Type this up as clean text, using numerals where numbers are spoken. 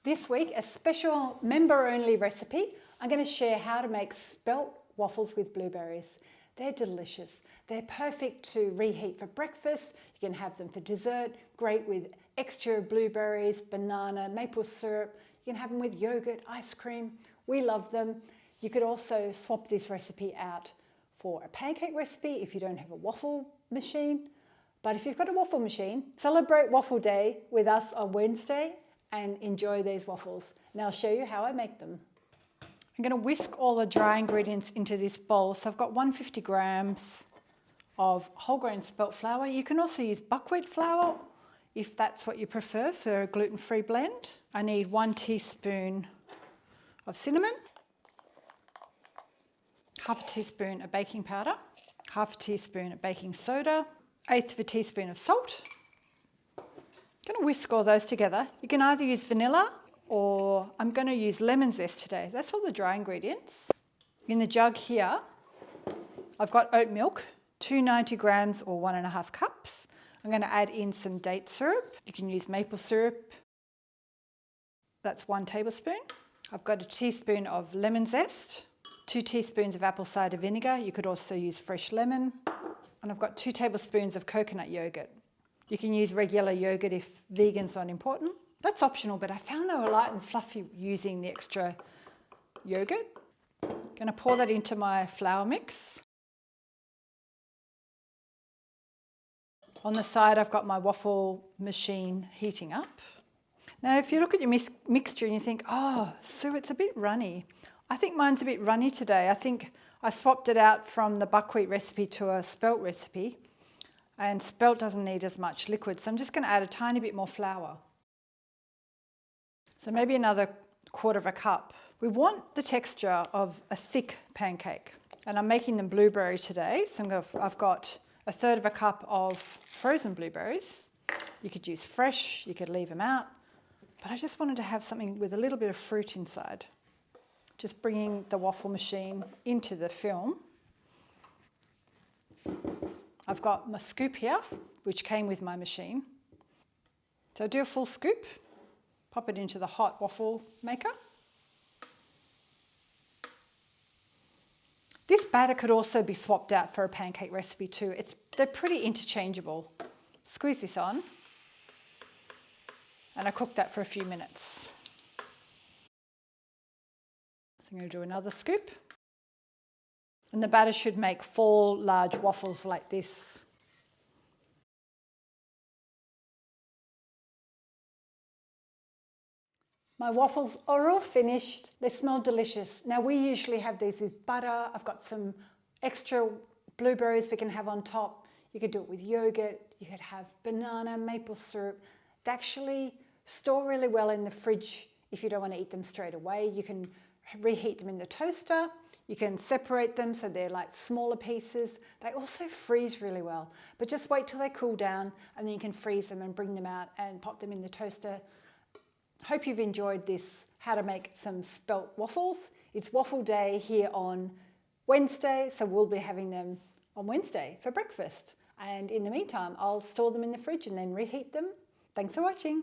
This week, a special member-only recipe. I'm going to share how to make spelt waffles with blueberries. They're delicious. They're perfect to reheat for breakfast. You can have them for dessert, great with extra blueberries, banana, maple syrup. You can have them with yogurt, ice cream. We love them. You could also swap this recipe out for a pancake recipe if you don't have a waffle machine. But if you've got a waffle machine, celebrate Waffle Day with us on Wednesday and enjoy these waffles. Now I'll show you how I make them. I'm going to whisk all the dry ingredients into this bowl. So I've got 150 grams of whole grain spelt flour. You can also use buckwheat flour if that's what you prefer for a gluten-free blend. I need 1 teaspoon of cinnamon, half a teaspoon of baking powder, half a teaspoon of baking soda, 1/8 of a teaspoon of salt. I'm going to whisk all those together. You can either use vanilla or I'm going to use lemon zest today. That's all the dry ingredients. In the jug here, I've got oat milk, 290 grams or 1.5 cups. I'm going to add in some date syrup. You can use maple syrup. That's 1 tablespoon. I've got a teaspoon of lemon zest, 2 teaspoons of apple cider vinegar. You could also use fresh lemon. And I've got 2 tablespoons of coconut yogurt. You can use regular yogurt if vegan's not important. That's optional, but I found they were light and fluffy using the extra yogurt. I'm going to pour that into my flour mix. On the side, I've got my waffle machine heating up. Now, if you look at your mixture and you think, oh, Sue, it's a bit runny. I think mine's a bit runny today. I think I swapped it out from the buckwheat recipe to a spelt recipe. And spelt doesn't need as much liquid, so I'm just going to add a tiny bit more flour. So maybe another 1/4 cup. We want the texture of a thick pancake. And I'm making them blueberry today, so I've got 1/3 cup of frozen blueberries. You could use fresh, you could leave them out. But I just wanted to have something with a little bit of fruit inside. Just bringing the waffle machine into the film. I've got my scoop here, which came with my machine. So do a full scoop, pop it into the hot waffle maker. This batter could also be swapped out for a pancake recipe too. They're pretty interchangeable. Squeeze this on, and I cook that for a few minutes. So I'm going to do another scoop. And the batter should make 4 large waffles like this. My waffles are all finished. They smell delicious. Now we usually have these with butter. I've got some extra blueberries we can have on top. You could do it with yogurt. You could have banana, maple syrup. They actually store really well in the fridge if you don't want to eat them straight away. You can reheat them in the toaster. You can separate them so they're like smaller pieces. They also freeze really well, but just wait till they cool down and then you can freeze them and bring them out and pop them in the toaster. Hope you've enjoyed this, how to make some spelt waffles. It's Waffle Day here on Wednesday, so we'll be having them on Wednesday for breakfast. And in the meantime, I'll store them in the fridge and then reheat them. Thanks for watching.